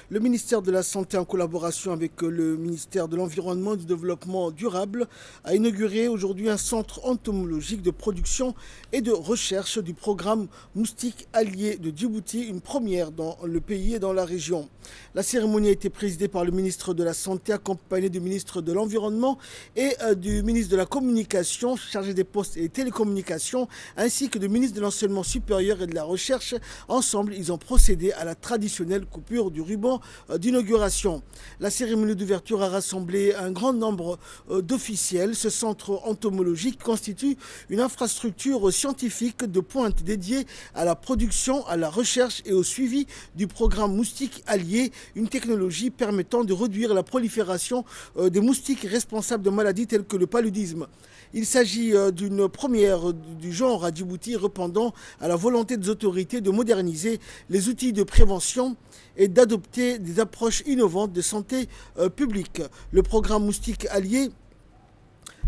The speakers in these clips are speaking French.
Le ministère de la Santé, en collaboration avec le ministère de l'Environnement et du Développement durable, a inauguré aujourd'hui un centre entomologique de production et de recherche du programme Moustique Allié de Djibouti, une première dans le pays et dans la région. La cérémonie a été présidée par le ministre de la Santé, accompagné du ministre de l'Environnement et du ministre de la Communication, chargé des postes et des télécommunications, ainsi que du ministre de l'Enseignement supérieur et de la Recherche. Ensemble, ils ont procédé à la traditionnelle coupure du ruban d'inauguration. La cérémonie d'ouverture a rassemblé un grand nombre d'officiels. Ce centre entomologique constitue une infrastructure scientifique de pointe dédiée à la production, à la recherche et au suivi du programme Moustique Allié, une technologie permettant de réduire la prolifération des moustiques responsables de maladies telles que le paludisme. Il s'agit d'une première du genre à Djibouti, répondant à la volonté des autorités de moderniser les outils de prévention et d'adopter des approches innovantes de santé publique. Le programme Moustique Allié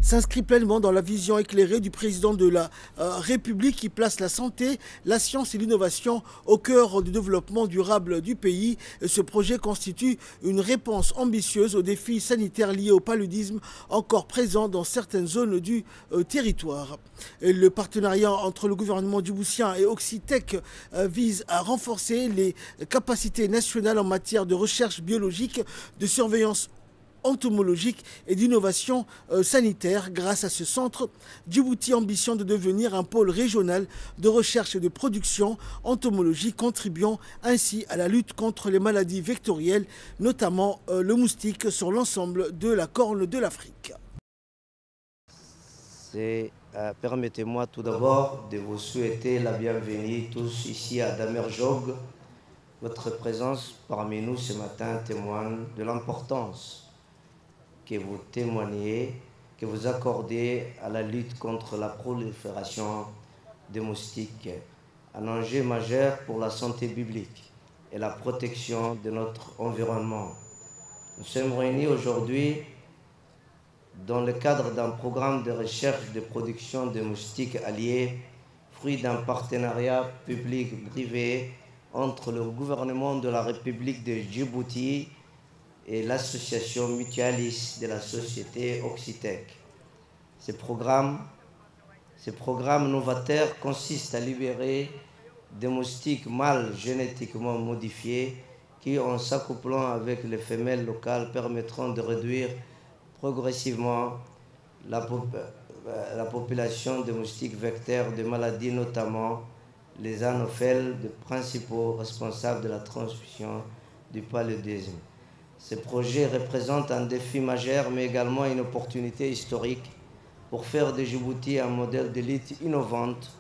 s'inscrit pleinement dans la vision éclairée du président de la République qui place la santé, la science et l'innovation au cœur du développement durable du pays. Et ce projet constitue une réponse ambitieuse aux défis sanitaires liés au paludisme encore présent dans certaines zones du territoire. Et le partenariat entre le gouvernement djiboutien et Oxitec vise à renforcer les capacités nationales en matière de recherche biologique, de surveillance entomologique et d'innovation sanitaire. Grâce à ce centre, Djibouti ambitionne de devenir un pôle régional de recherche et de production entomologique, contribuant ainsi à la lutte contre les maladies vectorielles, notamment le moustique, sur l'ensemble de la corne de l'Afrique. Permettez-moi tout d'abord de vous souhaiter la bienvenue tous ici à Damerjog. Votre présence parmi nous ce matin témoigne de l'importance que vous témoignez, que vous accordez à la lutte contre la prolifération des moustiques, un enjeu majeur pour la santé publique et la protection de notre environnement. Nous sommes réunis aujourd'hui dans le cadre d'un programme de recherche de production de moustiques alliés, fruit d'un partenariat public-privé entre le gouvernement de la République de Djibouti et l'association mutualiste de la société Oxitec. Ce programme novateur consiste à libérer des moustiques mâles génétiquement modifiés qui, en s'accouplant avec les femelles locales, permettront de réduire progressivement la population de moustiques vecteurs de maladies, notamment les anophèles, les principaux responsables de la transmission du paludisme. Ce projet représente un défi majeur, mais également une opportunité historique pour faire de Djibouti un modèle de lutte innovante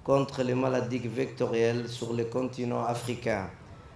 contre les maladies vectorielles sur le continent africain.